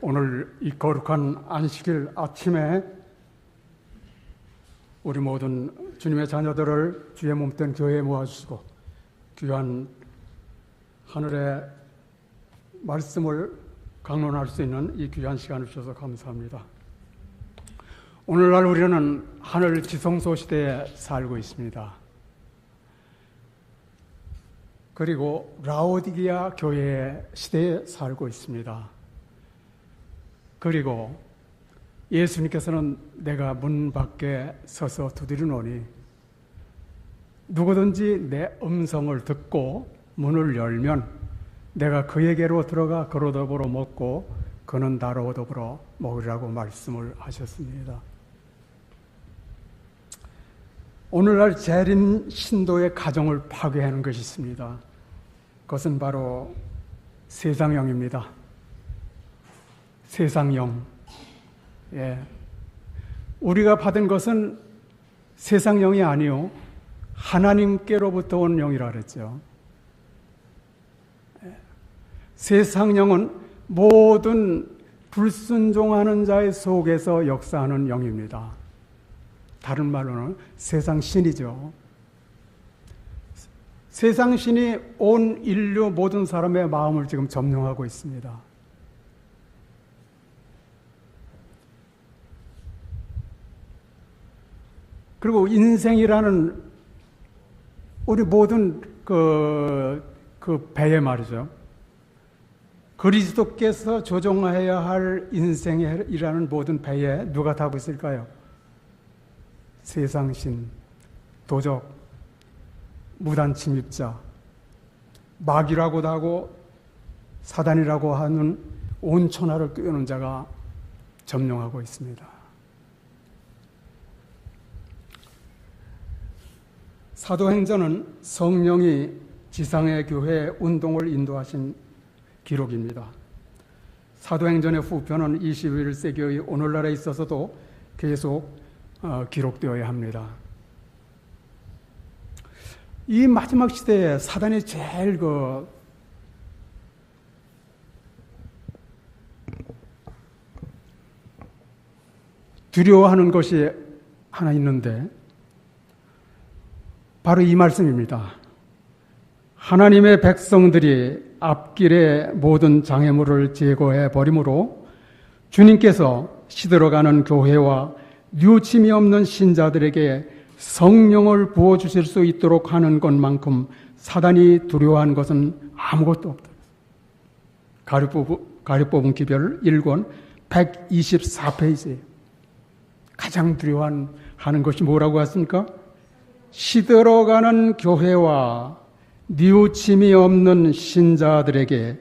오늘 이 거룩한 안식일 아침에 우리 모든 주님의 자녀들을 주의 몸된 교회에 모아주시고 귀한 하늘의 말씀을 강론할 수 있는 이 귀한 시간을 주셔서 감사합니다. 오늘날 우리는 하늘 지성소 시대에 살고 있습니다. 그리고 라오디게아 교회의 시대에 살고 있습니다. 그리고 예수님께서는 내가 문 밖에 서서 두드리노니 누구든지 내 음성을 듣고 문을 열면 내가 그에게로 들어가 그로 더불어 먹고 그는 나로 더불어 먹으리라고 말씀을 하셨습니다. 오늘날 재림 신도의 가정을 파괴하는 것이 있습니다. 그것은 바로 세상형입니다. 세상형. 우리가 받은 것은 세상형이 아니요 하나님께로부터 온 영이라 그랬죠. 세상형은 모든 불순종하는 자의 속에서 역사하는 영입니다. 다른 말로는 세상신이죠. 세상신이 온 인류 모든 사람의 마음을 지금 점령하고 있습니다. 그리고 인생이라는 우리 모든 그 배에 말이죠. 그리스도께서 조종해야 할 인생이라는 모든 배에 누가 타고 있을까요? 세상신, 도적, 무단 침입자, 마귀라고도 하고 사단이라고 하는 온 천하를 끄는 자가 점령하고 있습니다. 사도행전은 성령이 지상의 교회 운동을 인도하신 기록입니다. 사도행전의 후편은 21세기의 오늘날에 있어서도 계속 기록되어야 합니다. 이 마지막 시대에 사단이 제일 두려워하는 것이 하나 있는데 바로 이 말씀입니다. 하나님의 백성들이 앞길의 모든 장애물을 제거해 버림으로 주님께서 시들어가는 교회와 뉘우침이 없는 신자들에게 성령을 부어주실 수 있도록 하는 것만큼 사단이 두려워하는 것은 아무것도 없다. 가려 뽑은 기별 1권 124페이지에 가장 두려워하는 것이 뭐라고 했습니까? 시들어가는 교회와 뉘우침이 없는 신자들에게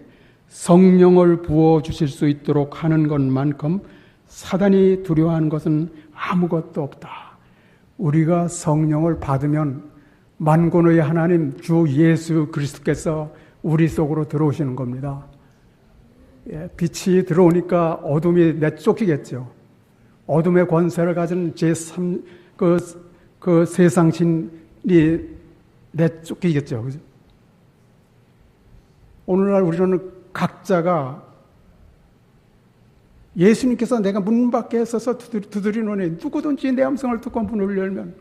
성령을 부어주실 수 있도록 하는 것만큼 사단이 두려워하는 것은 아무것도 없다. 우리가 성령을 받으면 만군의 하나님 주 예수 그리스도께서 우리 속으로 들어오시는 겁니다. 빛이 들어오니까 어둠이 내쫓기겠죠. 어둠의 권세를 가진 제3 그 세상신이 내쫓기겠죠. 그죠? 오늘날 우리는 각자가 예수님께서 내가 문 밖에 서서 두드리노니 누구든지 내 음성을 듣고 문을 열면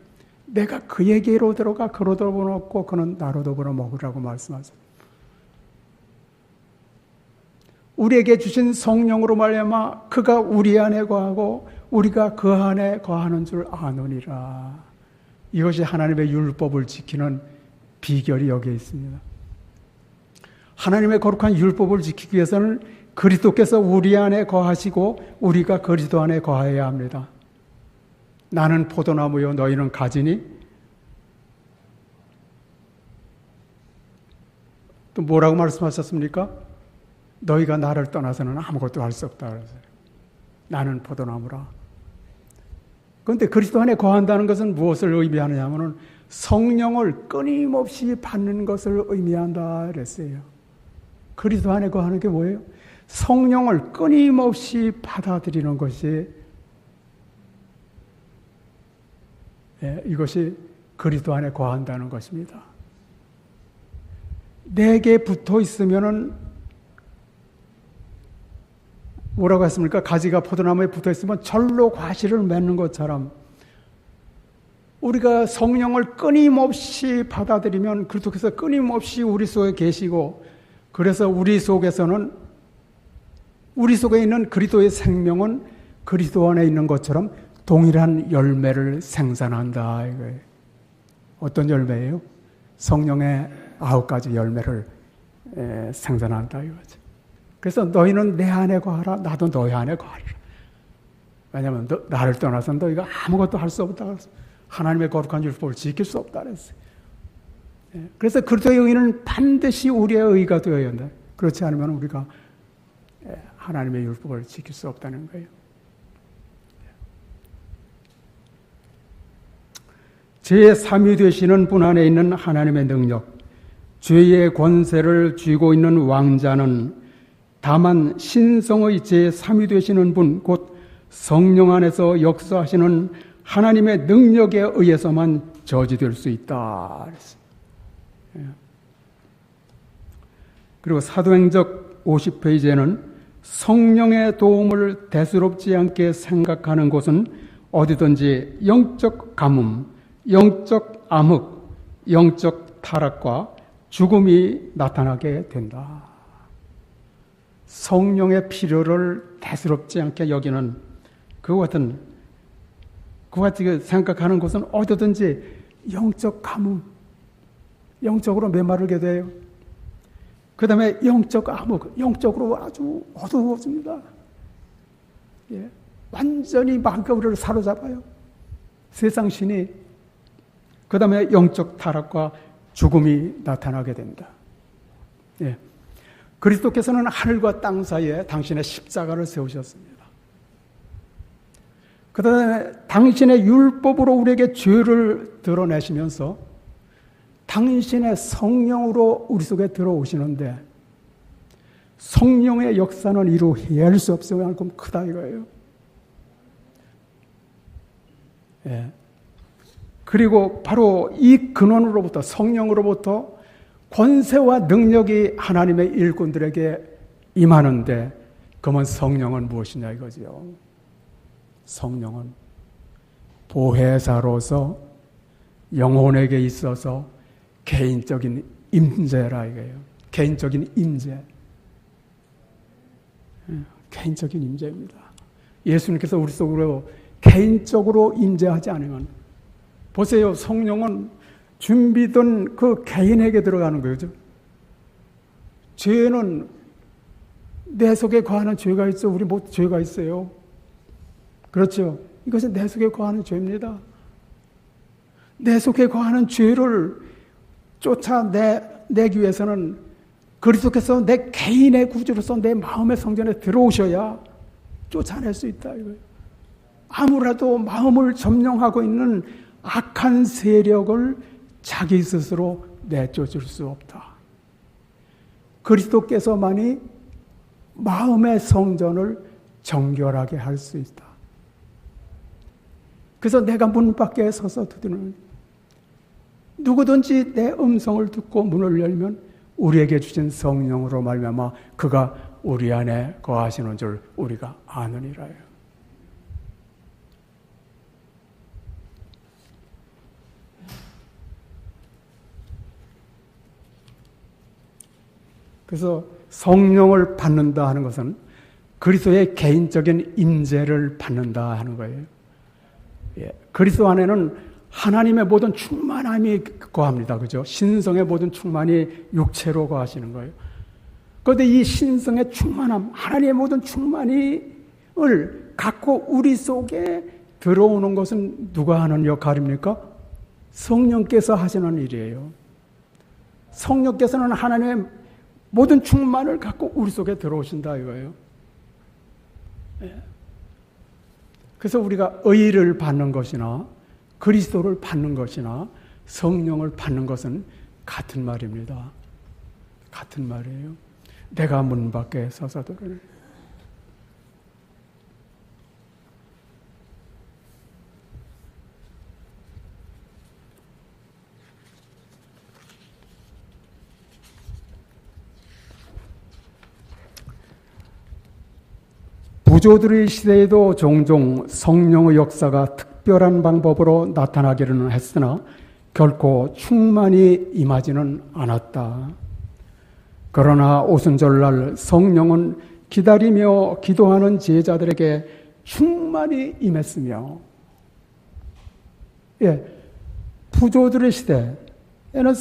내가 그에게로 들어가 그로 더불어 먹고 그는 나로 더불어 먹으라고 말씀하세요. 우리에게 주신 성령으로 말미암아 그가 우리 안에 거하고 우리가 그 안에 거하는 줄 아노니라. 이것이 하나님의 율법을 지키는 비결이 여기에 있습니다. 하나님의 거룩한 율법을 지키기 위해서는 그리스도께서 우리 안에 거하시고 우리가 그리스도 안에 거해야 합니다. 나는 포도나무요 너희는 가지니 또 뭐라고 말씀하셨습니까? 너희가 나를 떠나서는 아무것도 할 수 없다 그러세요. 나는 포도나무라. 그런데 그리스도 안에 거한다는 것은 무엇을 의미하느냐 하면 성령을 끊임없이 받는 것을 의미한다 그랬어요. 그리스도 안에 거하는 게 뭐예요? 성령을 끊임없이 받아들이는 것이 이것이 그리스도 안에 거한다는 것입니다. 내게 붙어 있으면은 뭐라고 했습니까? 가지가 포도나무에 붙어 있으면 절로 과실을 맺는 것처럼 우리가 성령을 끊임없이 받아들이면 그리스도께서 끊임없이 우리 속에 계시고, 그래서 우리 속에 있는 그리스도의 생명은 그리스도 안에 있는 것처럼 동일한 열매를 생산한다 이거예요. 어떤 열매예요? 성령의 9가지 열매를 생산한다 이거죠. 그래서 너희는 내 안에 거하라, 나도 너희 안에 거하리라. 왜냐하면 나를 떠나서 너희가 아무것도 할 수 없다 그랬어요. 하나님의 거룩한 율법을 지킬 수 없다 그랬어요. 그래서 그리스도의 의는 반드시 우리의 의가 되어야 한다. 그렇지 않으면 우리가 하나님의 율법을 지킬 수 없다는 거예요. 제3위 되시는 분 안에 있는 하나님의 능력, 죄의 권세를 쥐고 있는 왕자는 다만 신성의 제3위 되시는 분, 곧 성령 안에서 역사하시는 하나님의 능력에 의해서만 저지될 수 있다. 그리고 사도행적 50페이지에는 성령의 도움을 대수롭지 않게 생각하는 곳은 어디든지 영적 가뭄, 영적 암흑, 영적 타락과 죽음이 나타나게 된다. 성령의 필요를 대수롭지 않게 여기는 그와 같이 생각하는 것은 어디든지 영적 가뭄, 영적으로 메마르게 돼요. 그 다음에 영적 암흑, 영적으로 아주 어두워집니다. 예, 완전히 마귀가 우리를 사로잡아요. 세상 신이. 그 다음에 영적 타락과 죽음이 나타나게 된다. 예. 그리스도께서는 하늘과 땅 사이에 당신의 십자가를 세우셨습니다. 그 다음에 당신의 율법으로 우리에게 죄를 드러내시면서 당신의 성령으로 우리 속에 들어오시는데, 성령의 역사는 이루 헤아릴 수 없을 만큼 크다 이거예요. 예. 그리고 바로 이 근원으로부터, 성령으로부터 권세와 능력이 하나님의 일꾼들에게 임하는데, 그러면 성령은 무엇이냐 이거죠. 성령은 보혜사로서 영혼에게 있어서 개인적인 임재라 이거예요. 개인적인 임재. 개인적인 임재입니다. 예수님께서 우리 속으로 개인적으로 임재하지 않으면, 보세요. 성령은 준비된 그 개인에게 들어가는 거죠. 죄는 내 속에 거하는 죄가 있어. 우리 모두 죄가 있어요. 그렇죠? 이것은 내 속에 거하는 죄입니다. 내 속에 거하는 죄를 쫓아내기 위해서는 그리스도께서 내 개인의 구주로서 내 마음의 성전에 들어오셔야 쫓아낼 수 있다 이거예요. 아무라도 마음을 점령하고 있는 악한 세력을 자기 스스로 내쫓을 수 없다. 그리스도께서만이 마음의 성전을 정결하게 할 수 있다. 그래서 내가 문 밖에 서서 두드리는, 누구든지 내 음성을 듣고 문을 열면 우리에게 주신 성령으로 말미암아 그가 우리 안에 거하시는 줄 우리가 아느니라요. 그래서 성령을 받는다 하는 것은 그리스도의 개인적인 임재를 받는다 하는 거예요. 예, 그리스도 안에는 하나님의 모든 충만함이 거합니다. 그죠? 신성의 모든 충만이 육체로 거하시는 거예요. 그런데 이 신성의 충만함, 하나님의 모든 충만을 갖고 우리 속에 들어오는 것은 누가 하는 역할입니까? 성령께서 하시는 일이에요. 성령께서는 하나님의 모든 충만을 갖고 우리 속에 들어오신다 이거예요. 예. 그래서 우리가 의를 받는 것이나 그리스도를 받는 것이나 성령을 받는 것은 같은 말입니다. 같은 말이에요. 내가 문 밖에 서서 들으니. 부조들의 시대에도 종종 성령의 역사가 특별한 방법으로 나타나기는 했으나 결코 충만히 임하지는 않았다. 그러나 오순절날 성령은 기다리며 기도하는 제자들에게 충만히 임했으며, 부조들의 시대에는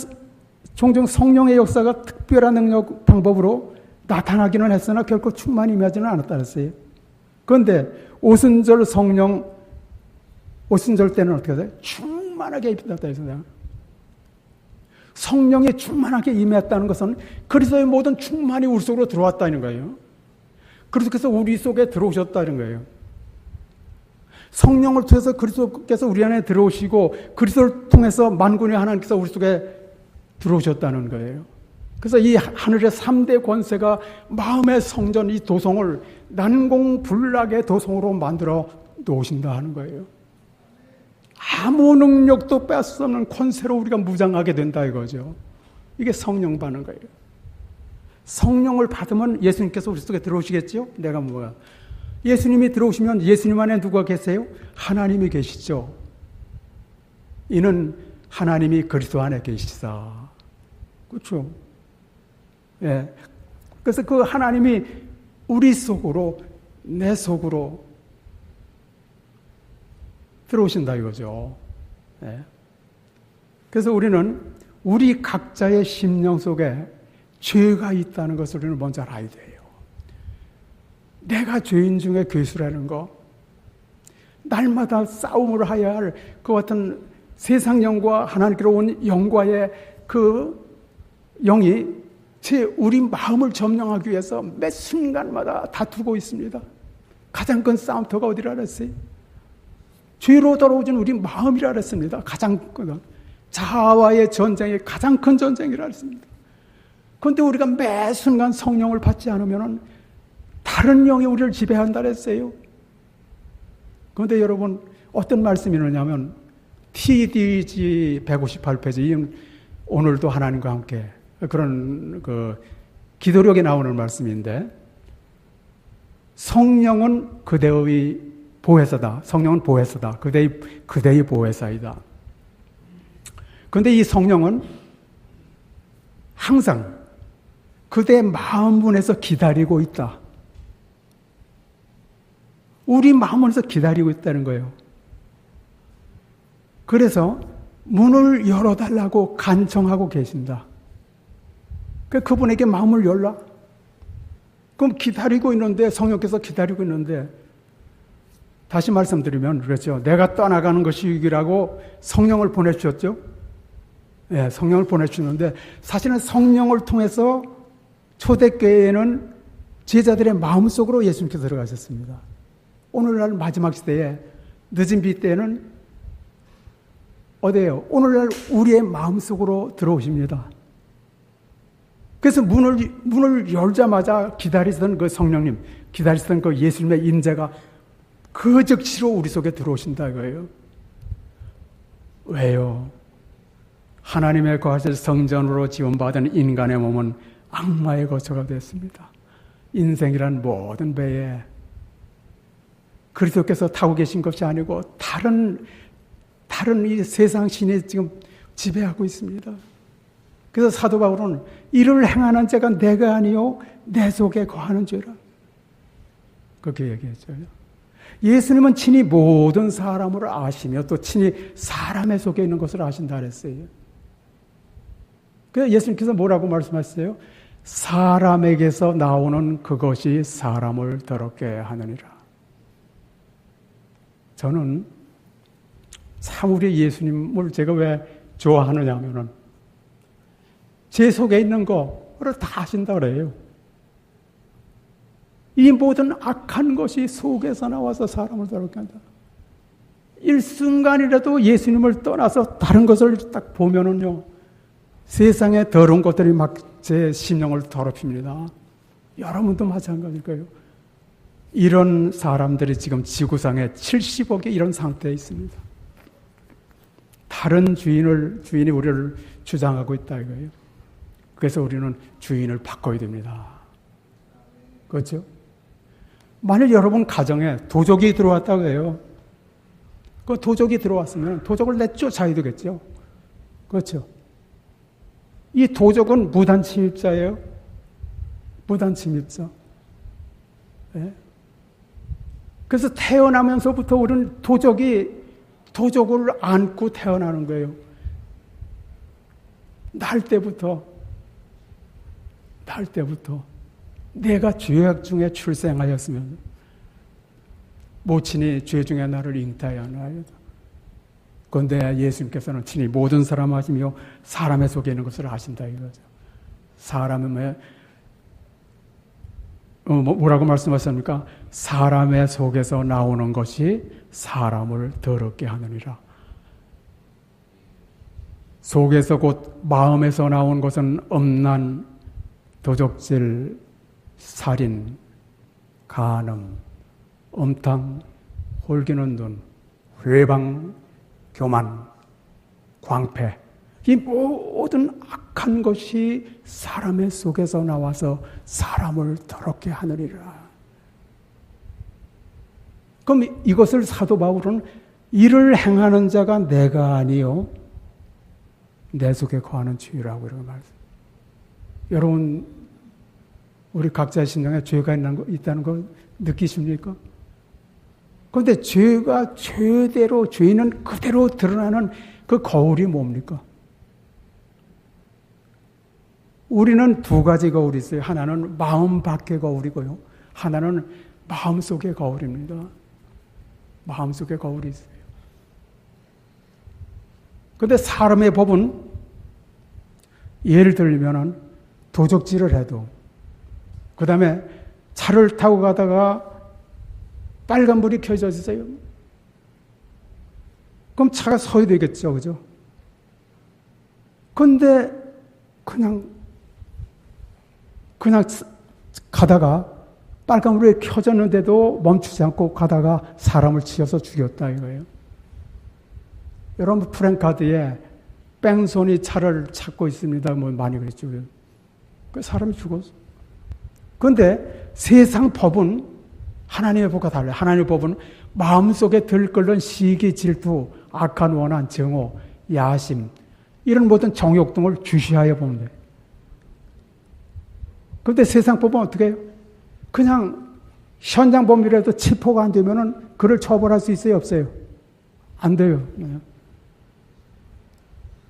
종종 성령의 역사가 특별한 능력 방법으로 나타나기는 했으나 결코 충만히 임하지는 않았다 했어요. 그런데 오순절 때는 어떻게 돼요? 충만하게 임했다 했어요. 성령이 충만하게 임했다는 것은 그리스도의 모든 충만이 우리 속으로 들어왔다는 거예요. 그래서 우리 속에 들어오셨다는 거예요. 성령을 통해서 그리스도께서 우리 안에 들어오시고 그리스도를 통해서 만군의 하나님께서 우리 속에 들어오셨다는 거예요. 그래서 이 하늘의 3대 권세가 마음의 성전 이 도성을 난공불락의 도성으로 만들어 놓으신다 하는 거예요. 아무 능력도 뺄 수 없는 권세로 우리가 무장하게 된다 이거죠. 이게 성령 받는 거예요. 성령을 받으면 예수님께서 우리 속에 들어오시겠죠? 내가 뭐야? 예수님이 들어오시면 예수님 안에 누가 계세요? 하나님이 계시죠. 이는 하나님이 그리스도 안에 계시사. 그렇죠? 예. 그래서 그 하나님이 우리 속으로, 내 속으로 들어오신다 이거죠. 예. 그래서 우리는 우리 각자의 심령 속에 죄가 있다는 것을 우리는 먼저 알아야 돼요. 내가 죄인 중에 괴수라는 거, 날마다 싸움을 해야 할 그 같은 세상 영과 하나님께로 온 영과의 그 영이 우리 마음을 점령하기 위해서 매 순간마다 다투고 있습니다. 가장 큰 싸움터가 어디라 그랬어요? 죄로 돌아오진 우리 마음이라 그랬습니다. 가장 큰 자아와의 전쟁이 가장 큰 전쟁이라 그랬습니다. 그런데 우리가 매 순간 성령을 받지 않으면 다른 영이 우리를 지배한다 그랬어요. 그런데 여러분 어떤 말씀이 있느냐면 TDG 158페이지 오늘도 하나님과 함께 그런 기도력에 나오는 말씀인데 성령은 그대의 보혜사다. 성령은 보혜사다. 그대의 보혜사이다. 그런데 이 성령은 항상 그대의 마음문에서 기다리고 있다. 우리 마음문에서 기다리고 있다는 거예요. 그래서 문을 열어달라고 간청하고 계신다. 그분에게 마음을 열라. 그럼 기다리고 있는데, 성령께서 기다리고 있는데, 다시 말씀드리면 그렇죠. 내가 떠나가는 것이 유익이라고 성령을 보내주셨죠. 네, 성령을 보내주셨는데 사실은 성령을 통해서 초대교회에는 제자들의 마음속으로 예수님께서 들어가셨습니다. 오늘날 마지막 시대에 늦은 비 때는 어디예요? 오늘날 우리의 마음속으로 들어오십니다. 그래서 문을 열자마자 기다리던 그 성령님, 기다리던 그 예수님의 임재가 그 즉시로 우리 속에 들어오신다 이거예요. 왜요? 하나님의 거하실 성전으로 지원받은 인간의 몸은 악마의 거처가 됐습니다. 인생이란 모든 배에 그리스도께서 타고 계신 것이 아니고 다른 이 세상 신이 지금 지배하고 있습니다. 그래서 사도 바울은 이를 행하는 자가 내가 아니요 내 속에 거하는 죄라. 그렇게 얘기했죠. 예수님은 친히 모든 사람을 아시며 또 친히 사람의 속에 있는 것을 아신다 그랬어요. 그래서 예수님께서 뭐라고 말씀하셨어요? 사람에게서 나오는 그것이 사람을 더럽게 하느니라. 저는 참 우리 예수님을 제가 왜 좋아하느냐 하면은 제 속에 있는 거를 다 아신다 그래요. 이 모든 악한 것이 속에서 나와서 사람을 더럽게 한다. 일순간이라도 예수님을 떠나서 다른 것을 딱 보면은요, 세상에 더러운 것들이 막 제 심령을 더럽힙니다. 여러분도 마찬가지일 거예요. 이런 사람들이 지금 지구상에 70억이 이런 상태에 있습니다. 다른 주인이 우리를 주장하고 있다 이거예요. 그래서 우리는 주인을 바꿔야 됩니다. 그렇죠? 만일 여러분 가정에 도적이 들어왔다고 해요. 그 도적이 들어왔으면 도적을 내쫓아야 되겠죠. 그렇죠. 이 도적은 무단 침입자예요. 무단 침입자. 네? 그래서 태어나면서부터 우리는 도적을 안고 태어나는 거예요. 날 때부터 내가 죄악 중에 출생하였으면 모친이 죄 중에 나를 잉태하여 하나이다. 그런데 예수님께서는 친히 모든 사람 아시며 사람의 속에 있는 것을 아신다 이거죠. 사람의 뭐라고 말씀하셨습니까? 사람의 속에서 나오는 것이 사람을 더럽게 하느니라. 속에서 곧 마음에서 나온 것은 음란, 도적질, 살인, 간음, 음탕, 홀기는 눈, 회방, 교만, 광패, 이 모든 악한 것이 사람의 속에서 나와서 사람을 더럽게 하느니라. 그럼 이것을 사도 바울은 이를 행하는 자가 내가 아니요 내 속에 거하는 죄라고 이렇게 말했어요. 여러분, 우리 각자의 심령에 죄가 있다는 거 느끼십니까? 그런데 죄가 죄대로, 죄는 그대로 드러나는 그 거울이 뭡니까? 우리는 두 가지 거울이 있어요. 하나는 마음 밖의 거울이고요. 하나는 마음 속의 거울입니다. 마음 속의 거울이 있어요. 그런데 사람의 법은 예를 들면은 도적질을 해도 그 다음에 차를 타고 가다가 빨간불이 켜져 있어요. 그럼 차가 서야 되겠죠. 그죠? 근데 그냥 가다가 빨간불이 켜졌는데도 멈추지 않고 가다가 사람을 치어서 죽였다 이거예요. 여러분 프랭카드에 뺑소니 차를 찾고 있습니다. 뭐 많이 그랬죠. 그 사람이 죽었어. 그런데 세상 법은 하나님의 법과 달라요. 하나님의 법은 마음속에 들끓는 시기, 질투, 악한 원한, 정오, 야심 이런 모든 정욕 등을 주시하여 보면 돼요. 그런데 세상 법은 어떻게 해요? 그냥 현장 법률에도 체포가 안 되면은 그를 처벌할 수 있어요? 없어요? 안 돼요.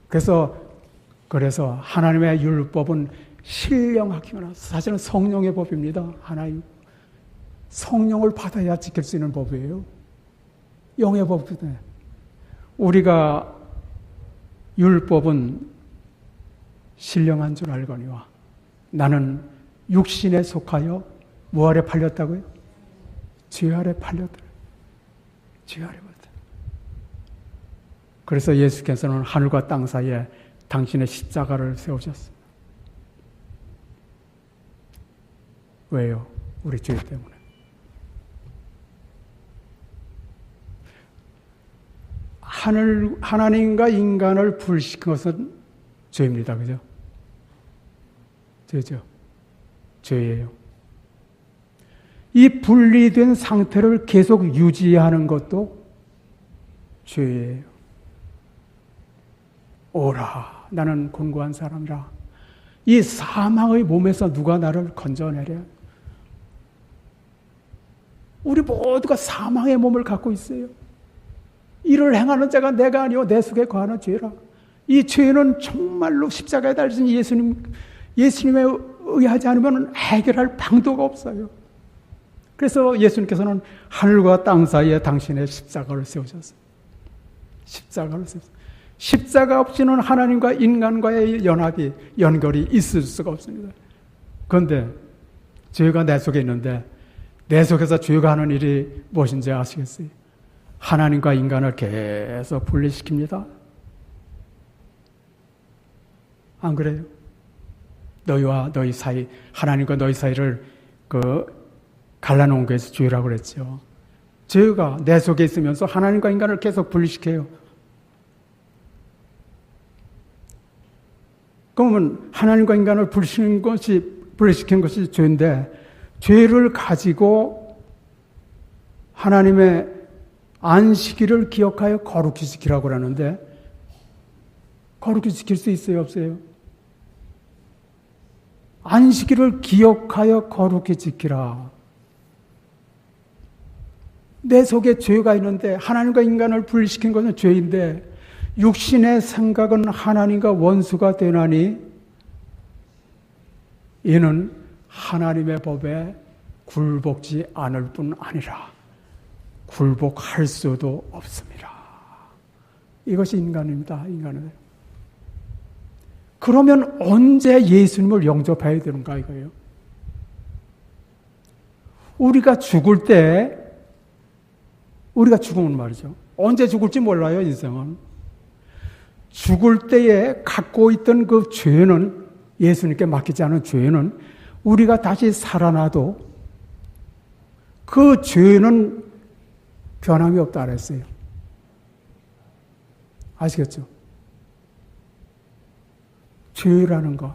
그래서 하나님의 율법은 신령하기만 하고 사실은 성령의 법입니다. 하나님 성령을 받아야 지킬 수 있는 법이에요. 영의 법이거든요. 우리가 율법은 신령한 줄 알거니와 나는 육신에 속하여 뭐 아래 팔렸다고요? 죄 아래 팔렸다. 죄 아래 팔렸다. 그래서 예수께서는 하늘과 땅 사이에 당신의 십자가를 세우셨습니다. 왜요? 우리 죄 때문에. 하나님과 인간을 분리시킨 것은 죄입니다. 그죠? 죄죠. 죄예요. 이 분리된 상태를 계속 유지하는 것도 죄예요. 오라, 나는 곤고한 사람이라. 이 사망의 몸에서 누가 나를 건져내랴? 우리 모두가 사망의 몸을 갖고 있어요. 이를 행하는 자가 내가 아니오 내 속에 거하는 죄라. 이 죄는 정말로 십자가에 달리신 예수님에 의하지 않으면 해결할 방도가 없어요. 그래서 예수님께서는 하늘과 땅 사이에 당신의 십자가를 세우셨어요. 십자가를 세우셨어요. 십자가 없이는 하나님과 인간과의 연결이 있을 수가 없습니다. 그런데 죄가 내 속에 있는데 내 속에서 죄가 하는 일이 무엇인지 아시겠어요? 하나님과 인간을 계속 분리시킵니다. 안 그래요? 너희와 너희 사이, 하나님과 너희 사이를 갈라놓은 것이 죄라고 그랬죠. 죄가 내 속에 있으면서 하나님과 인간을 계속 분리시켜요. 그러면 하나님과 인간을 분리시킨 것이 죄인데, 죄를 가지고 하나님의 안식일을 기억하여 거룩히 지키라고 그러는데 거룩히 지킬 수 있어요, 없어요? 안식일을 기억하여 거룩히 지키라. 내 속에 죄가 있는데 하나님과 인간을 분리시킨 것은 죄인데 육신의 생각은 하나님과 원수가 되나니 이는 하나님의 법에 굴복지 않을 뿐 아니라 굴복할 수도 없습니다. 이것이 인간입니다. 인간은. 그러면 언제 예수님을 영접해야 되는가 이거예요. 우리가 죽을 때 우리가 죽으면 말이죠. 언제 죽을지 몰라요, 인생은. 죽을 때에 갖고 있던 그 죄는 예수님께 맡기지 않은 죄는 우리가 다시 살아나도 그 죄는 변함이 없다 그랬어요. 아시겠죠? 죄라는 거,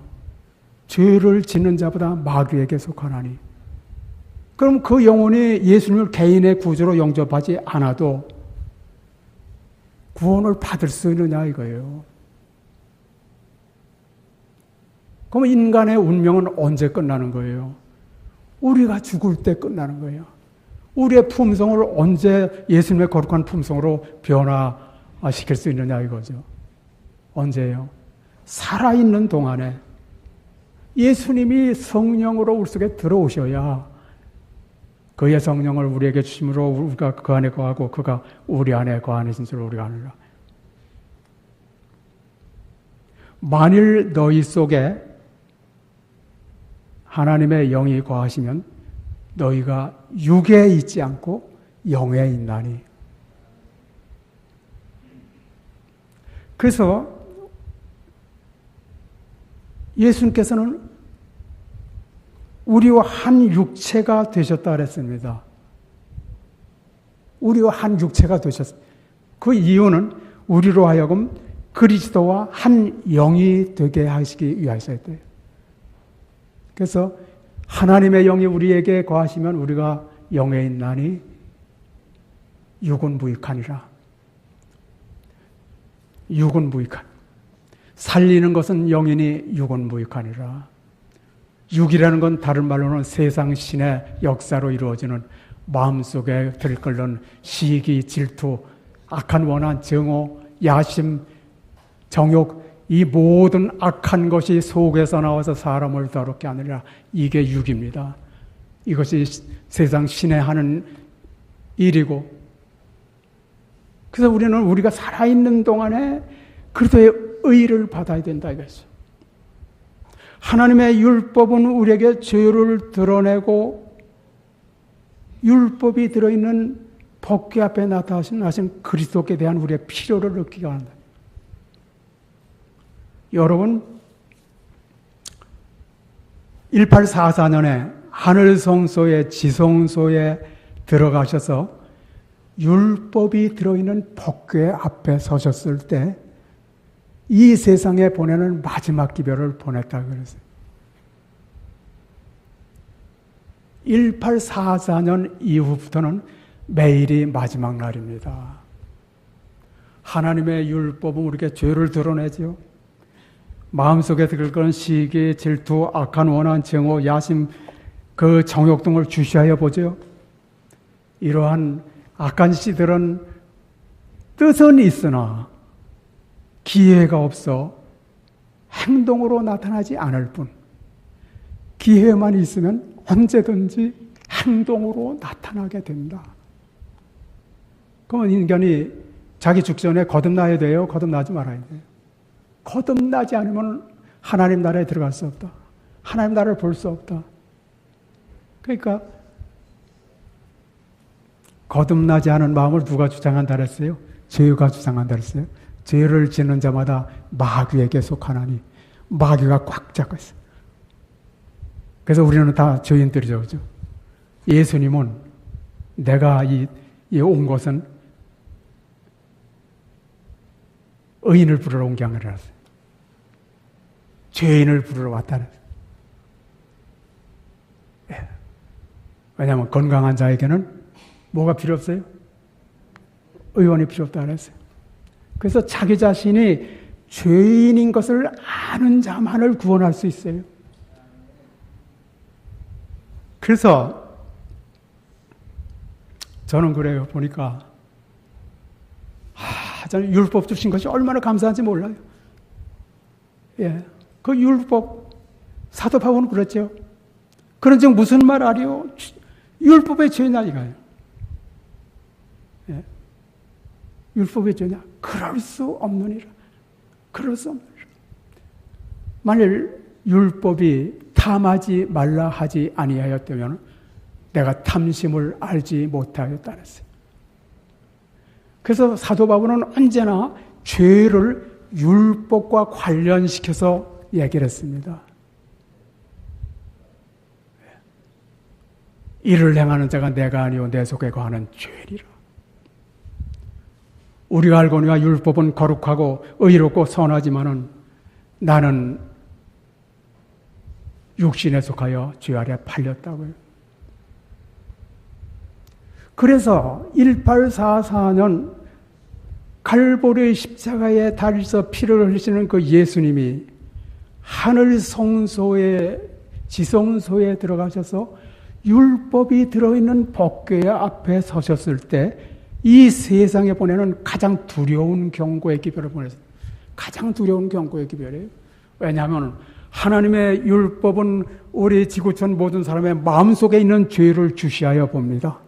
죄를 짓는 자보다 마귀에게 속하나니. 그럼 그 영혼이 예수님을 개인의 구주로 영접하지 않아도 구원을 받을 수 있느냐 이거예요. 그럼 인간의 운명은 언제 끝나는 거예요? 우리가 죽을 때 끝나는 거예요. 우리의 품성을 언제 예수님의 거룩한 품성으로 변화시킬 수 있느냐 이거죠. 언제요? 살아있는 동안에 예수님이 성령으로 우리 속에 들어오셔야 그의 성령을 우리에게 주심으로 우리가 그 안에 거하고 그가 우리 안에 거하신 줄 우리가 아느라. 만일 너희 속에 하나님의 영이 거하시면 너희가 육에 있지 않고 영에 있나니. 그래서 예수님께서는 우리와 한 육체가 되셨다 그랬습니다. 우리와 한 육체가 되셨습니다. 그 이유는 우리로 하여금 그리스도와 한 영이 되게 하시기 위하였어요. 그래서 하나님의 영이 우리에게 거하시면 우리가 영에 있나니 육은 무익하니라. 육은 무익한. 살리는 것은 영이니 육은 무익하니라. 육이라는 건 다른 말로는 세상 신의 역사로 이루어지는 마음속에 들끓는 시기, 질투, 악한 원한, 정오, 야심, 정욕, 이 모든 악한 것이 속에서 나와서 사람을 더럽게 하느라. 이게 육입니다. 이것이 세상 신의 하는 일이고, 그래서 우리는 우리가 살아있는 동안에 그리스도의 의를 받아야 된다 이거죠. 하나님의 율법은 우리에게 죄를 드러내고 율법이 들어있는 법궤 앞에 나타나신 그리스도께 대한 우리의 필요를 느끼게 한다. 여러분, 1844년에 하늘성소의 지성소에 들어가셔서 율법이 들어있는 법궤 앞에 서셨을 때 이 세상에 보내는 마지막 기별을 보냈다고 그랬어요. 1844년 이후부터는 매일이 마지막 날입니다. 하나님의 율법은 우리에게 죄를 드러내죠. 마음속에 들끓는 시기, 질투, 악한 원한, 정오, 야심, 그 정욕 등을 주시하여 보죠. 이러한 악한 씨들은 뜻은 있으나 기회가 없어 행동으로 나타나지 않을 뿐, 기회만 있으면 언제든지 행동으로 나타나게 된다. 그러면 인간이 자기 직전에 거듭나야 돼요? 거듭나지 말아야 돼요? 거듭나지 않으면 하나님 나라에 들어갈 수 없다. 하나님 나라를 볼 수 없다. 그러니까 거듭나지 않은 마음을 누가 주장한다 그랬어요? 죄가 주장한다 그랬어요? 죄를 짓는 자마다 마귀에게 속하나니. 마귀가 꽉 잡고 있어요. 그래서 우리는 다 죄인들이죠. 그죠? 예수님은 내가 온 것은 의인을 부르러 온 게 아니라 죄인을 부르러 왔다는. 왜냐하면 건강한 자에게는 뭐가 필요 없어요? 의원이 필요 없다 그랬어요. 그래서 자기 자신이 죄인인 것을 아는 자만을 구원할 수 있어요. 그래서 저는 그래요. 보니까 저는 율법 주신 것이 얼마나 감사한지 몰라요. 예, 그 율법 사도 바울은 그랬죠. 그런즉 무슨 말 하리요? 율법의 죄냐 이거예요. 예, 율법의 죄냐? 그럴 수 없느니라. 그럴 수 없느니라. 만일 율법이 탐하지 말라 하지 아니하였다면 내가 탐심을 알지 못하였다 그랬어요. 그래서 사도 바울은 언제나 죄를 율법과 관련시켜서 얘기를 했습니다. 이를 행하는 자가 내가 아니오 내 속에 거하는 죄리라. 우리가 알거니와 율법은 거룩하고 의롭고 선하지만은 나는 육신에 속하여 죄 아래 팔렸다고요. 그래서 1844년 갈보리 십자가에 달려서 피를 흘리시는 그 예수님이 하늘 성소에 지성소에 들어가셔서 율법이 들어있는 법궤 앞에 서셨을 때 이 세상에 보내는 가장 두려운 경고의 기별을 보냈어요. 가장 두려운 경고의 기별이에요. 왜냐하면 하나님의 율법은 우리 지구촌 모든 사람의 마음속에 있는 죄를 주시하여 봅니다.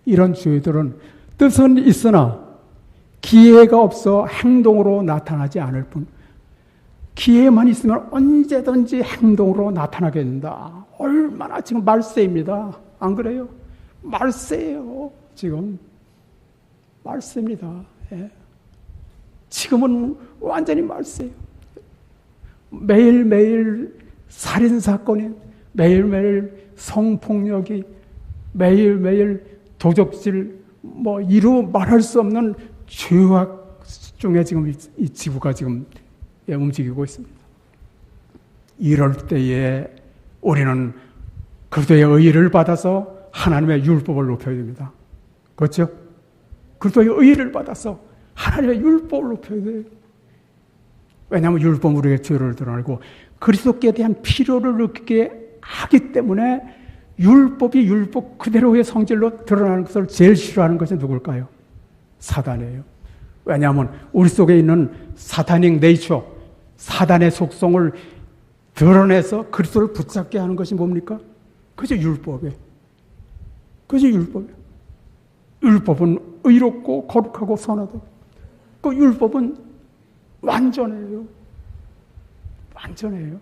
이런 죄들은 뜻은 있으나 기회가 없어 행동으로 나타나지 않을 뿐, 기회만 있으면 언제든지 행동으로 나타나게 된다. 얼마나 지금 말세입니다. 안 그래요? 말세예요. 지금 말세입니다. 예. 지금은 완전히 말세예요. 매일매일 살인사건이, 매일매일 성폭력이, 매일매일 도적질, 이루 말할 수 없는 죄악 중에 지금 이 지구가 지금 움직이고 있습니다. 이럴 때에 우리는 그리스도의 의를 받아서 하나님의 율법을 높여야 됩니다. 그렇죠? 그리스도의 의를 받아서 하나님의 율법을 높여야 돼요. 왜냐하면 율법은 우리의 죄를 드러내고 그리스도께 대한 필요를 느끼게 하기 때문에 율법이 율법 그대로의 성질로 드러나는 것을 제일 싫어하는 것이 누굴까요? 사단이에요. 왜냐하면 우리 속에 있는 사타닉 네이처, 사단의 속성을 드러내서 그리스도를 붙잡게 하는 것이 뭡니까? 그죠, 율법이에요. 그죠, 율법이에요. 율법은 의롭고 거룩하고 선하다. 그 율법은 완전해요. 완전해요.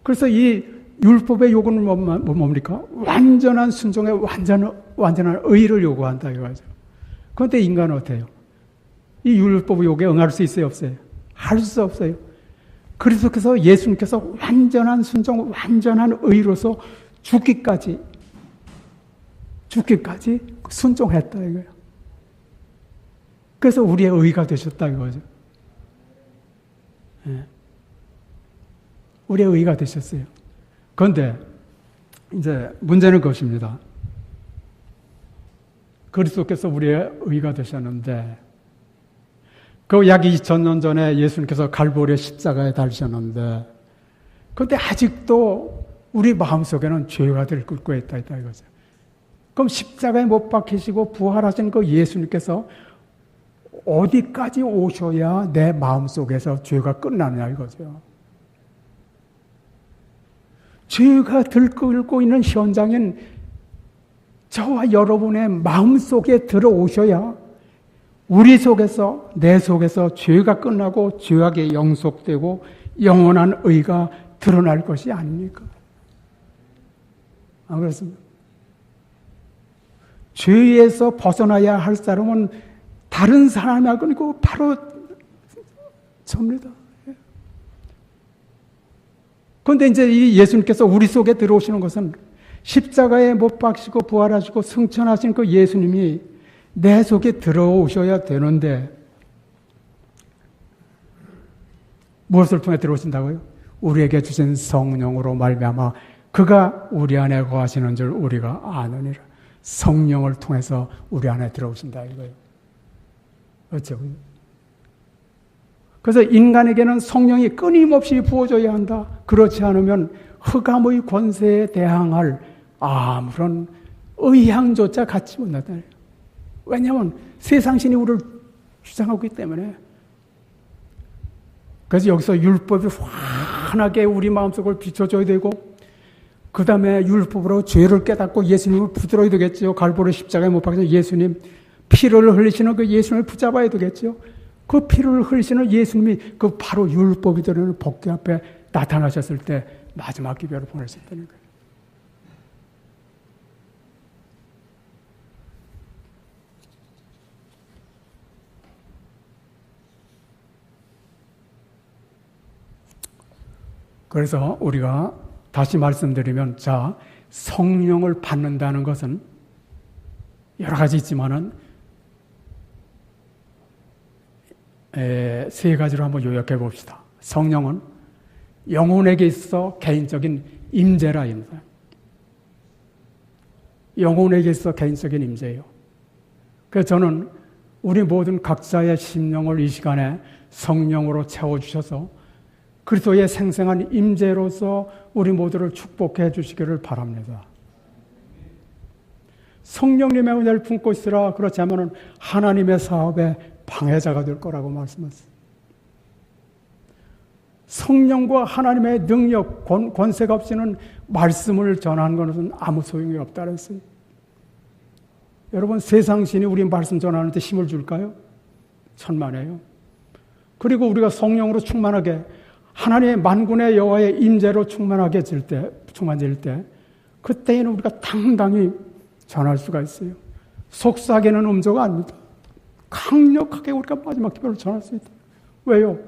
그래서 이 율법의 요구는 뭡니까? 완전한 순종에 완전한 의를 요구한다 이거죠. 그런데 인간은 어때요? 이 율법의 요구에 응할 수 있어요, 없어요? 할 수 없어요. 그래서 예수님께서 완전한 순종, 완전한 의로서 죽기까지 순종했다 이거예요. 그래서 우리의 의가 되셨다 이거죠. 네. 우리의 의가 되셨어요. 그런데 이제 문제는 그것입니다. 그리스도께서 우리의 의가 되셨는데 그 약 2000년 전에 예수님께서 갈보리 십자가에 달리셨는데 그런데 아직도 우리 마음속에는 죄가 들끓고 있다 이거죠. 그럼 십자가에 못 박히시고 부활하신 그 예수님께서 어디까지 오셔야 내 마음속에서 죄가 끝나느냐 이거죠. 죄가 들끓고 있는 현장인 저와 여러분의 마음속에 들어오셔야 우리 속에서, 내 속에서 죄가 끝나고 죄악이 영속되고 영원한 의가 드러날 것이 아닙니까? 안 그렇습니까? 죄에서 벗어나야 할 사람은 다른 사람하고 바로 접니다. 그런데 이제 이 예수님께서 우리 속에 들어오시는 것은 십자가에 못 박히시고 부활하시고 승천하신 그 예수님이 내 속에 들어오셔야 되는데 무엇을 통해 들어오신다고요? 우리에게 주신 성령으로 말미암아 그가 우리 안에 거하시는 줄 우리가 아느니라. 성령을 통해서 우리 안에 들어오신다 이거예요. 그렇죠? 그래서 인간에게는 성령이 끊임없이 부어줘야 한다. 그렇지 않으면 흑암의 권세에 대항할 아무런 의향조차 갖지 못한다. 왜냐하면 세상신이 우리를 주장하고 있기 때문에. 그래서 여기서 율법이 환하게 우리 마음속을 비춰줘야 되고, 그 다음에 율법으로 죄를 깨닫고 예수님을 붙들어야 되겠죠. 갈보리 십자가에 못 박혀 예수님 피를 흘리시는 그 예수님을 붙잡아야 되겠죠. 그 피를 흘리시는 예수님이 그 바로 율법이 되는 복귀 앞에 나타나셨을 때 마지막 기별을 보낼 수 있다는 거예요. 그래서 우리가 다시 말씀드리면, 자, 성령을 받는다는 것은 여러 가지 있지만은 세 가지로 한번 요약해 봅시다. 성령은 영혼에게 있어 개인적인 임재라 임재. 영혼에게 있어 개인적인 임재예요. 그래서 저는 우리 모든 각자의 심령을 이 시간에 성령으로 채워주셔서 그리스도의 생생한 임재로서 우리 모두를 축복해 주시기를 바랍니다. 성령님의 은혜를 품고 있으라. 그렇지 않으면 하나님의 사업에 방해자가 될 거라고 말씀하셨어요. 성령과 하나님의 능력, 권세가 없이는 말씀을 전하는 것은 아무 소용이 없다 그랬어요. 여러분, 세상 신이 우리 말씀 전하는데 힘을 줄까요? 천만에요. 그리고 우리가 성령으로 충만하게 하나님의 만군의 여호와의 임재로 충만해질 때 그때에는 우리가 당당히 전할 수가 있어요. 속삭이는 음조가 아닙니다. 강력하게 우리가 마지막 기별을 전할 수 있다. 왜요?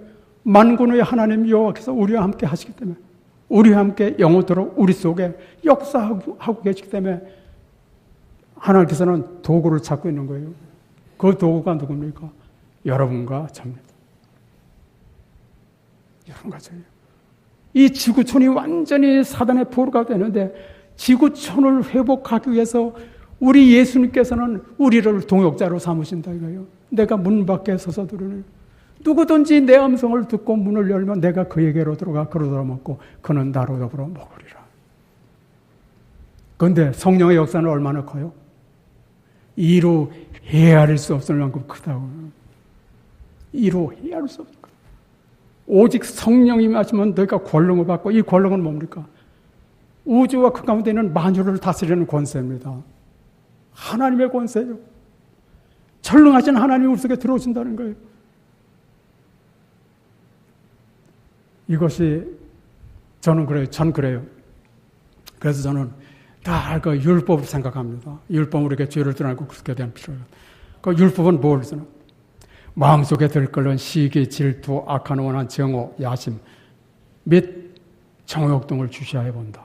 만군의 하나님 여호와께서 우리와 함께 하시기 때문에, 우리와 함께 영원토록 우리 속에 역사하고 계시기 때문에 하나님께서는 도구를 찾고 있는 거예요. 그 도구가 누굽니까? 여러분과 저입니다. 여러분과 저예요. 이 지구촌이 완전히 사단의 포로가 되는데 지구촌을 회복하기 위해서 우리 예수님께서는 우리를 동역자로 삼으신다 이거예요. 내가 문 밖에 서서 들으니 누구든지 내 음성을 듣고 문을 열면 내가 그에게로 들어가 그로 먹고 그는 나로 더불어 먹으리라. 그런데 성령의 역사는 얼마나 커요? 이로 헤아릴 수 없을 만큼 크다고. 이로 헤아릴 수 없을 만큼. 오직 성령이 마시면 너희가 권능을 받고, 이 권능은 뭡니까? 우주와 그 가운데 있는 만유를 다스리는 권세입니다. 하나님의 권세요. 전능하신 하나님이 우리 속에 들어오신다는 거예요. 이것이 저는 그래요. 전 그래요. 그래서 저는 다 그 율법을 생각합니다. 율법은 우리에게 죄를 드러내고 그렇게 대한 필요해요. 그 율법은 뭘 쓰는? 마음속에 들끓는 시기, 질투, 악한 원한, 정오, 야심 및 정욕 등을 주시하여 본다.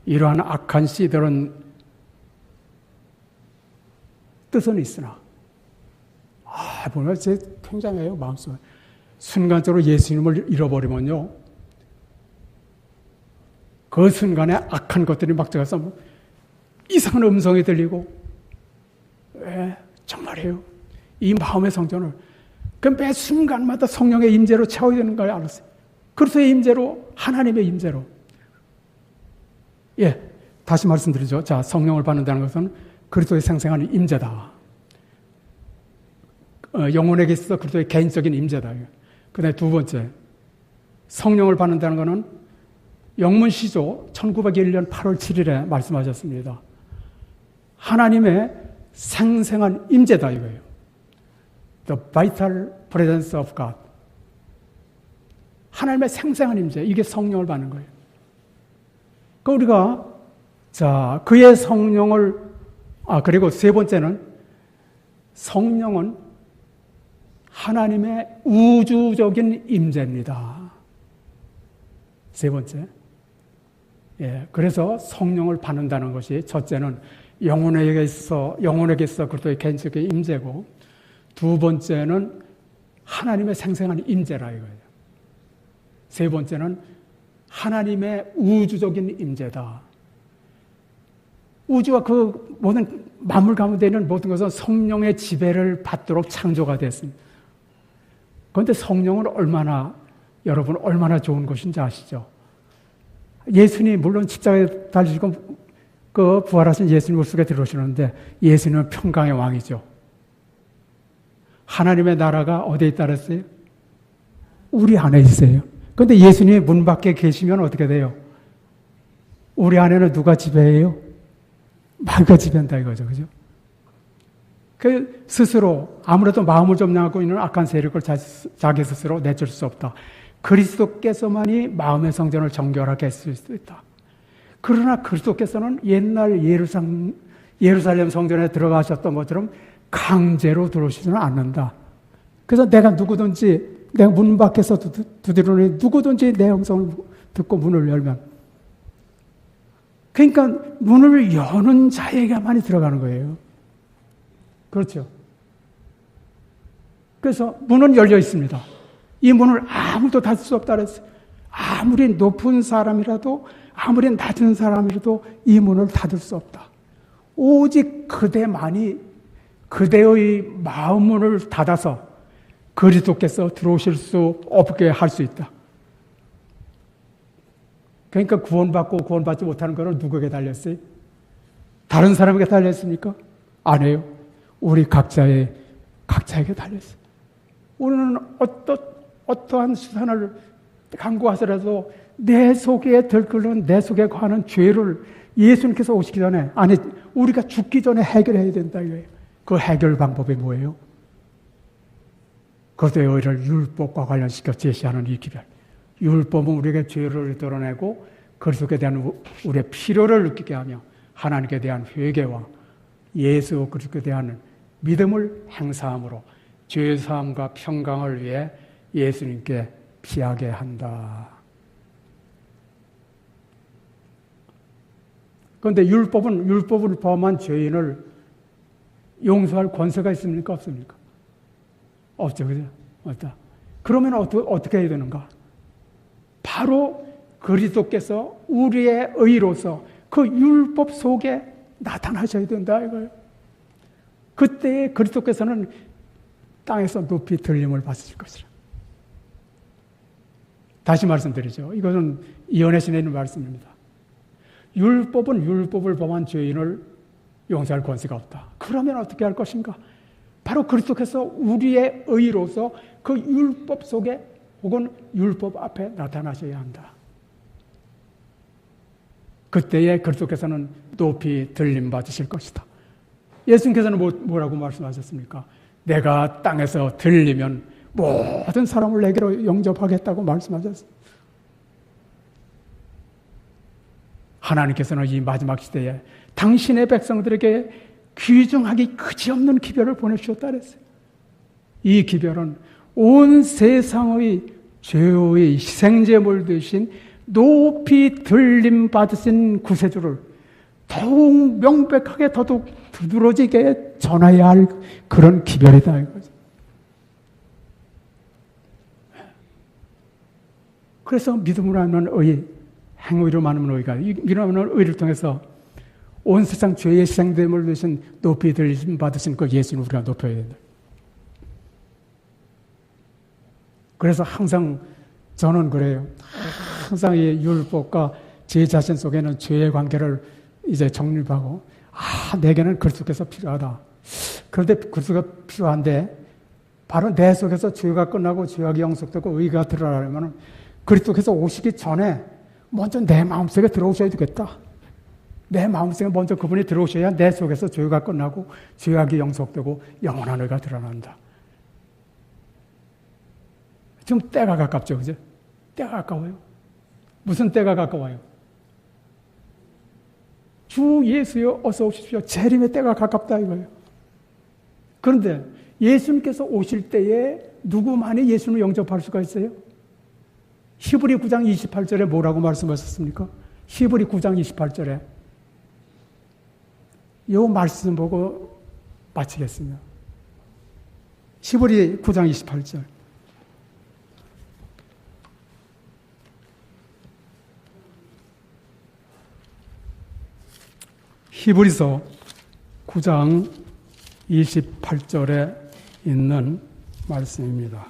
이러한 악한 씨들은 뜻은 있으나 보면 제 굉장해요. 마음속에. 순간적으로 예수님을 잃어버리면요, 그 순간에 악한 것들이 막 들어가서 이상한 음성이 들리고, 정말이에요. 이 마음의 성전을 매 순간마다 성령의 임재로 채워야 되는 걸 알았어요. 그리스도의 임재로, 하나님의 임재로. 다시 말씀드리죠. 자, 성령을 받는다는 것은 그리스도의 생생한 임재다. 영혼에게 있어서 그리스도의 개인적인 임재다. 그 다음에 두 번째, 성령을 받는다는 것은 영문시조 1901년 8월 7일에 말씀하셨습니다. 하나님의 생생한 임재다 이거예요. The vital presence of God. 하나님의 생생한 임재, 이게 성령을 받는 거예요. 그 우리가 자, 그의 성령을 그리고 세 번째는 성령은 하나님의 우주적인 임재입니다. 세 번째. 그래서 성령을 받는다는 것이 첫째는 영혼에게 있어 그리스도의 개인적인 임재고, 두 번째는 하나님의 생생한 임재라 이거예요. 세 번째는 하나님의 우주적인 임재다. 우주와 그 모든 만물 가운데 있는 모든 것은 성령의 지배를 받도록 창조가 됐습니다. 그런데 성령은 여러분 얼마나 좋은 것인지 아시죠? 예수님 물론 십자가에 달리시고 그 부활하신 예수님 속에 들어오시는데 예수님은 평강의 왕이죠. 하나님의 나라가 어디에 있다 그랬어요? 우리 안에 있어요. 그런데 예수님이 문 밖에 계시면 어떻게 돼요? 우리 안에는 누가 지배해요? 마귀가 지배한다 이거죠. 그죠? 그 스스로 아무래도 마음을 점령하고 있는 악한 세력을 자기 스스로 내줄 수 없다. 그리스도께서만이 마음의 성전을 정결하게 했을 수 있다. 그러나 그리스도께서는 옛날 예루살렘 성전에 들어가셨던 것처럼 강제로 들어오시지는 않는다. 그래서 내가 문 밖에서 두드리니 누구든지 내 음성을 듣고 문을 열면, 그러니까 문을 여는 자에게만이 들어가는 거예요. 그렇죠. 그래서 문은 열려 있습니다. 이 문을 아무도 닫을 수 없다 그랬어요. 아무리 높은 사람이라도 아무리 낮은 사람이라도 이 문을 닫을 수 없다. 오직 그대만이 그대의 마음문을 닫아서 그리스도께서 들어오실 수 없게 할 수 있다. 그러니까 구원받고 구원받지 못하는 것은 누구에게 달렸어요? 다른 사람에게 달렸습니까? 아니에요. 우리 각자에게 달렸어요. 우리는 어떠한 수단을 강구하더라도 내 속에 들끓는 내 속에 관한 죄를 예수님께서 오시기 전에, 우리가 죽기 전에 해결해야 된다 이거예요. 그 해결 방법이 뭐예요? 그것도 우리를 율법과 관련시켜 제시하는 이 기별. 율법은 우리에게 죄를 드러내고 그리스도에 대한 우리의 필요를 느끼게 하며 하나님께 대한 회개와 예수 그리스도에 대한 믿음을 행사함으로 죄사함과 평강을 위해 예수님께 피하게 한다. 그런데 율법을 범한 죄인을 용서할 권세가 있습니까? 없습니까? 없죠. 그죠? 없다. 그러면 어떻게 해야 되는가? 바로 그리스도께서 우리의 의로서 그 율법 속에 나타나셔야 된다 이거예요. 그때 그리스도께서는 땅에서 높이 들림을 받으실 것이라. 다시 말씀드리죠. 이것은 이언의 신에 있는 말씀입니다. 율법은 율법을 범한 죄인을 용서할 권세가 없다. 그러면 어떻게 할 것인가? 바로 그리스도께서 우리의 의로서 그 율법 속에 혹은 율법 앞에 나타나셔야 한다. 그때에 그리스도께서는 높이 들림 받으실 것이다. 예수님께서는 뭐라고 말씀하셨습니까? 내가 땅에서 들리면 모든 사람을 내게로 영접하겠다고 말씀하셨습니다. 하나님께서는 이 마지막 시대에 당신의 백성들에게 귀중하기 그지없는 기별을 보내주셨다 그랬어요. 이 기별은 온 세상의 죄의 희생제물 되신 높이 들림 받으신 구세주를 더욱 명백하게 더욱 두드러지게 전해야 할 그런 기별이다 이거죠. 그래서 믿음으로 하면 의, 행위로 많으면 의가, 믿음으로 하면 의를 통해서 온 세상 죄의 희생됨을 대신 높이 들림 받으신 그 예수를 우리가 높여야 된다. 그래서 항상 저는 그래요. 항상 이 율법과 제 자신 속에는 죄의 관계를 이제 정립하고, 내게는 그리스도께서 필요하다. 그런데 그리스도가 필요한데, 바로 내 속에서 죄가 끝나고 죄악이 영속되고 의가 드러나려면 그리스도께서 오시기 전에 먼저 내 마음속에 들어오셔야 되겠다. 내 마음속에 먼저 그분이 들어오셔야 내 속에서 죄가 끝나고 죄악이 영속되고 영원한 의가 드러난다. 지금 때가 가깝죠, 그죠? 때가 가까워요. 무슨 때가 가까워요? 주 예수여 어서 오십시오. 재림의 때가 가깝다 이거예요. 그런데 예수님께서 오실 때에 누구만이 예수님을 영접할 수가 있어요? 히브리 9장 28절에 뭐라고 말씀하셨습니까? 히브리 9장 28절에 이 말씀 보고 마치겠습니다. 히브리 9장 28절. 히브리서 9장 28절에 있는 말씀입니다.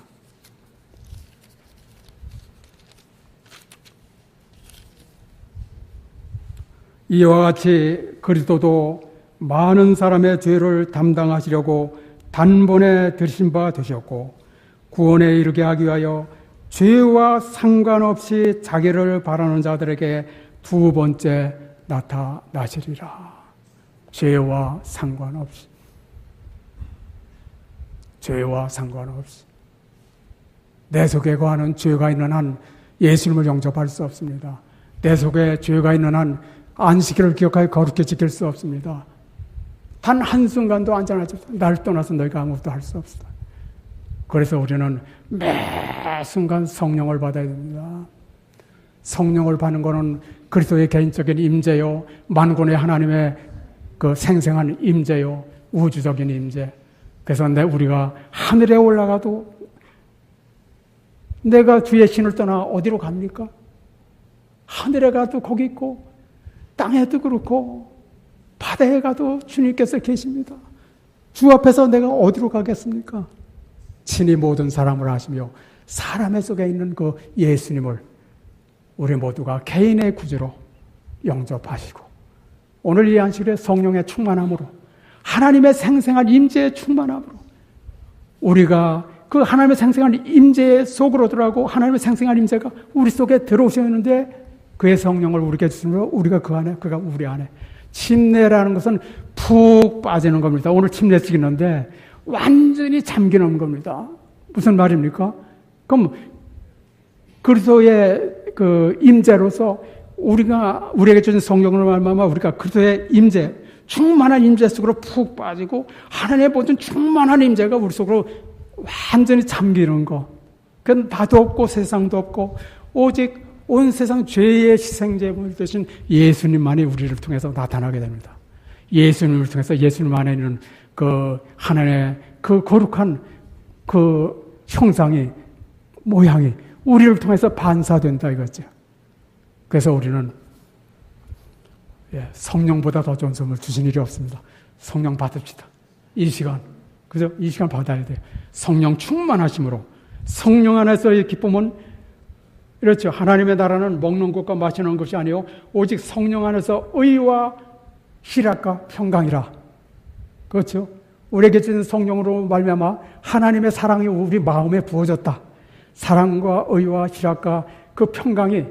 이와 같이 그리스도도 많은 사람의 죄를 담당하시려고 단번에 들으신 바 되셨고 구원에 이르게 하기 위하여 죄와 상관없이 자기를 바라는 자들에게 두 번째 나타나시리라. 죄와 상관없이. 죄와 상관없이. 내 속에 거하는 죄가 있는 한 예수님을 영접할 수 없습니다. 내 속에 죄가 있는 한 안식일을 기억하여 거룩히 지킬 수 없습니다. 단 한순간도 안전하지 못해. 나를 떠나서 너희가 아무것도 할 수 없어. 그래서 우리는 매 순간 성령을 받아야 됩니다. 성령을 받는 것은 그리스도의 개인적인 임재요, 만군의 하나님의 그 생생한 임재요, 우주적인 임재. 그래서 우리가 하늘에 올라가도 내가 주의 신을 떠나 어디로 갑니까? 하늘에 가도 거기 있고 땅에도 그렇고 바다에 가도 주님께서 계십니다. 주 앞에서 내가 어디로 가겠습니까? 친히 모든 사람을 아시며 사람의 속에 있는 그 예수님을 우리 모두가 개인의 구주로 영접하시고 오늘 이 안식일에 성령의 충만함으로 하나님의 생생한 임재의 충만함으로 우리가 그 하나님의 생생한 임재 속으로 들어가고 하나님의 생생한 임재가 우리 속에 들어오셨는데 그의 성령을 우리에게 주시므로 우리가 그 안에, 그가 우리 안에. 침례라는 것은 푹 빠지는 겁니다. 오늘 침례 찍는데 완전히 잠기는 겁니다. 무슨 말입니까? 그럼 그리스도의 그 임재로서 우리에게 주신 성령을 말미암아 우리가 그리스도의 임재, 충만한 임재 속으로 푹 빠지고 하나님의 모든 충만한 임재가 우리 속으로 완전히 잠기는 거. 그건 나도 없고 세상도 없고 오직 온 세상 죄의 희생제물 되신 예수님만이 우리를 통해서 나타나게 됩니다. 예수님을 통해서 예수님 안에 있는 그 하나님의 그 거룩한 그 형상이, 모양이 우리를 통해서 반사된다 이거죠. 그래서 우리는 성령보다 더 좋은 선물 주신 일이 없습니다. 성령 받읍시다. 이 시간, 그죠? 이 시간 받아야 돼요. 성령 충만하심으로 성령 안에서의 기쁨은 이렇죠. 하나님의 나라는 먹는 것과 마시는 것이 아니요 오직 성령 안에서 의와 희락과 평강이라. 그렇죠. 우리에게 주신 성령으로 말미암아 하나님의 사랑이 우리 마음에 부어졌다. 사랑과 의와 희락과 그 평강이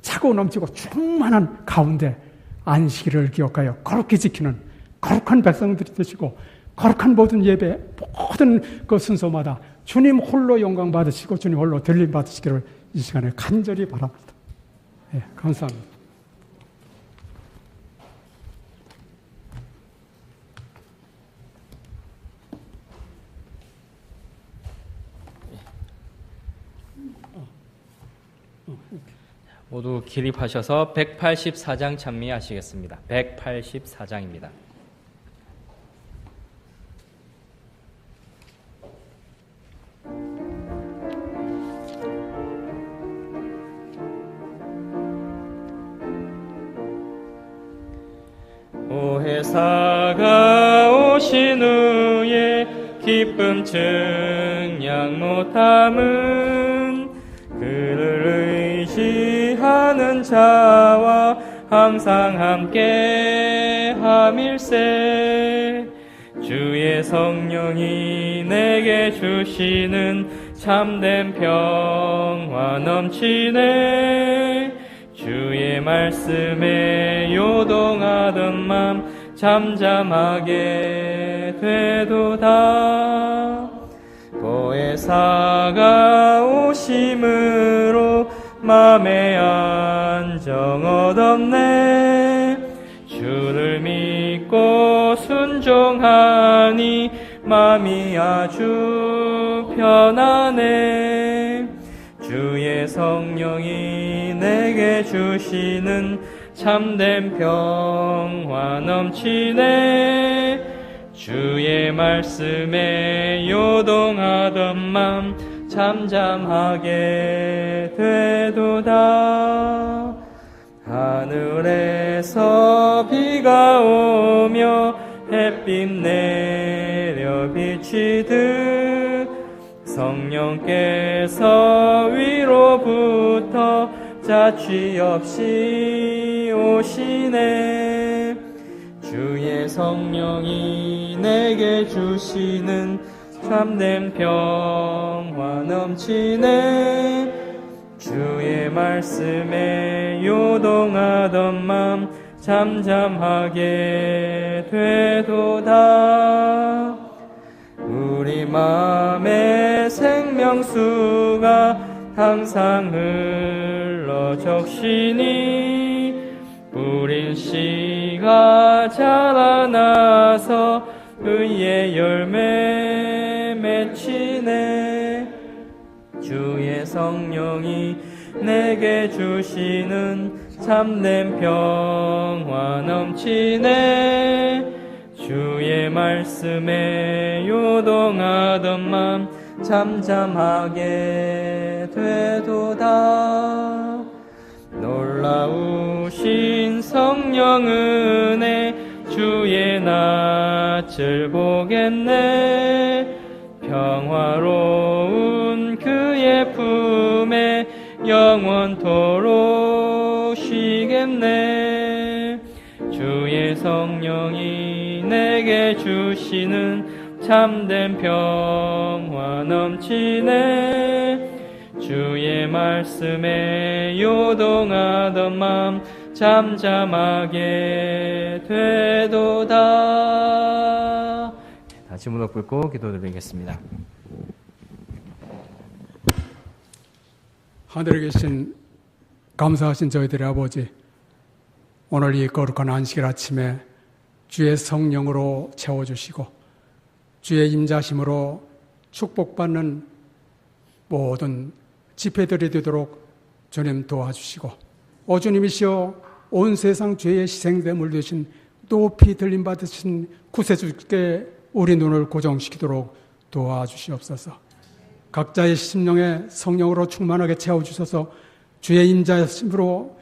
차고 넘치고 충만한 가운데 안식일을 기억하여 거룩히 지키는 거룩한 백성들이 되시고 거룩한 모든 예배, 모든 그 순서마다 주님 홀로 영광 받으시고 주님 홀로 들림 받으시기를 이 시간에 간절히 바랍니다. 예, 감사합니다. 모두 기립하셔서 184장 찬미하시겠습니다. 184장입니다. 오 회사가 오신 후에 기쁨 증량 못함은 그를 의지하는 자와 항상 함께 함일세. 주의 성령이 내게 주시는 참된 평화 넘치네. 주의 말씀에 요동하던 맘 잠잠하게 되도다. 보혜사가 오심으로 맘에 안정 얻었네. 주를 믿고 순종하니 맘이 아주 편하네. 주의 성령이 내게 주시는 참된 평화 넘치네. 주의 말씀에 요동하던 맘 잠잠하게 되도다. 하늘에서 비가 오며 햇빛 내려 비치듯 성령께서 위로부터 자취 없이 오시네. 주의 성령이 내게 주시는 참된 평화 넘치네. 주의 말씀에 요동하던 맘 잠잠하게 되도다. 우리 마음의 생명수가 항상 흘러 적시니 뿌린 씨가 자라나서 의의 열매 맺히네. 주의 성령이 내게 주시는 참된 평화 넘치네. 주의 말씀에 요동하던 맘 잠잠하게 되도다. 놀라우신 성령 은혜 주의 낯을 보겠네. 평화로운 그의 품에 영원토록 쉬겠네. 주의 성령이 내게 주시는 참된 평화 넘치네. 주의 말씀에 요동하던 맘 잠잠하게 되도다. 다시 무릎 꿇고 기도드리겠습니다. 하늘에 계신 감사하신 저희들의 아버지, 오늘 이 거룩한 안식일 아침에 주의 성령으로 채워주시고 주의 임자심으로 축복받는 모든 집회들이 되도록 주님 도와주시고, 오 주님이시여 온 세상 죄의 희생됨을 되신 높이 들림받으신 구세주께 우리 눈을 고정시키도록 도와주시옵소서. 각자의 심령에 성령으로 충만하게 채워주셔서 주의 임자심으로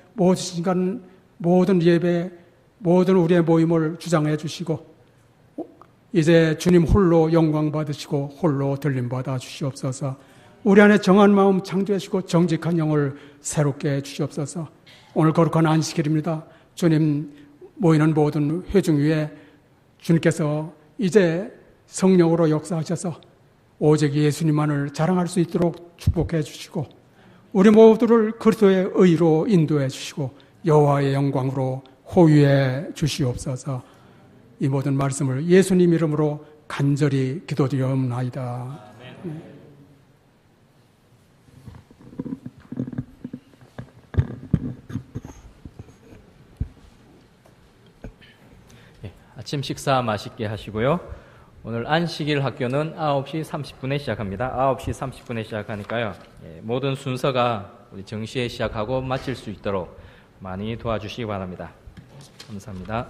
모든 예배, 모든 우리의 모임을 주장해 주시고 이제 주님 홀로 영광 받으시고 홀로 들림받아 주시옵소서. 우리 안에 정한 마음 창조하시고 정직한 영을 새롭게 해 주시옵소서. 오늘 거룩한 안식일입니다. 주님 모이는 모든 회중 위에 주님께서 이제 성령으로 역사하셔서 오직 예수님만을 자랑할 수 있도록 축복해 주시고 우리 모두를 그리스도의 의로 인도해 주시고 여호와의 영광으로 호위해 주시옵소서. 이 모든 말씀을 예수님 이름으로 간절히 기도드리옵나이다. 아침 식사 맛있게 하시고요. 오늘 안식일 학교는 9시 30분에 시작합니다. 9시 30분에 시작하니까요. 모든 순서가 우리 정시에 시작하고 마칠 수 있도록 많이 도와주시기 바랍니다. 감사합니다.